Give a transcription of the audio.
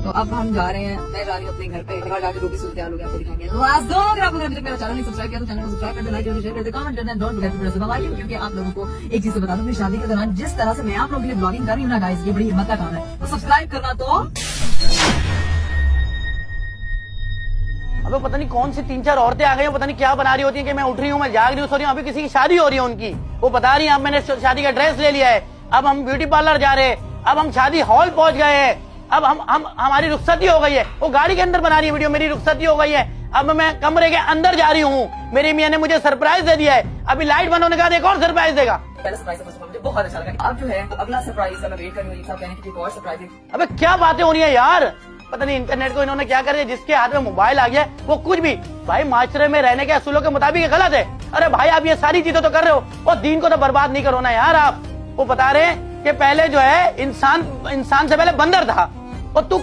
तो अब हम जा रहे हैं, मैं जा रही हूँ अपने घर पे, घर जाके जो भी सूरत हाल हो गया आपको दिखाएंगे। लास्ट दो, अगर आपने अभी तक मेरा चैनल नहीं सब्सक्राइब किया तो चैनल को सब्सक्राइब कर देना, लाइक करना, शेयर कर देना, कमेंट करना, don't forget to press the bell icon. क्योंकि आप लोगों को एक चीज बता दूं, मेरी शादी के दौरान जिस तरह से मैं आप लोगों के लिए ब्लॉगिंग कर रही हूँ ना गाइस, ये बड़ी हिम्मत का काम है। तो सब्सक्राइब करना तो अबे पता नहीं कौन सी 3-4 औरतें आ गई हैं, पता नहीं क्या बना रही होती हैं कि मैं उठ रही हूँ, मैं जाग रही हूँ, सो रही हूँ। अभी किसी की शादी हो रही है उनकी, वो बता रही है अब मैंने शादी का ड्रेस ले लिया है, अब हम ब्यूटी पार्लर जा रहे हैं, अब हम शादी हॉल पहुंच गए हैं, अब हम हमारी रुखसती हो गई है। वो गाड़ी के अंदर बना रही है वीडियो, मेरी रुखसती हो गई है, अब मैं कमरे के अंदर जा रही हूँ, मेरी मियां ने मुझे सरप्राइज दे दिया है, अभी लाइट बंद होने के बाद एक और सरप्राइज देगा। पहला सरप्राइज मुझे बहुत अच्छा लगा। अब जो है अगला सरप्राइज मैं वेट कर रही हूँ, कहने की और सरप्राइज। अबे क्या बातें हो रही है यार, पता नहीं इंटरनेट को इन्होंने क्या कर दिया, जिसके हाथ में मोबाइल आ गया है वो कुछ भी, भाई माशरे में रहने के असूलों के मुताबिक गलत है। अरे भाई आप ये सारी चीजें तो कर रहे हो, और दीन को तो बर्बाद नहीं करो ना यार आप। वो बता रहे हैं कि पहले जो है इंसान से पहले बंदर था, और तू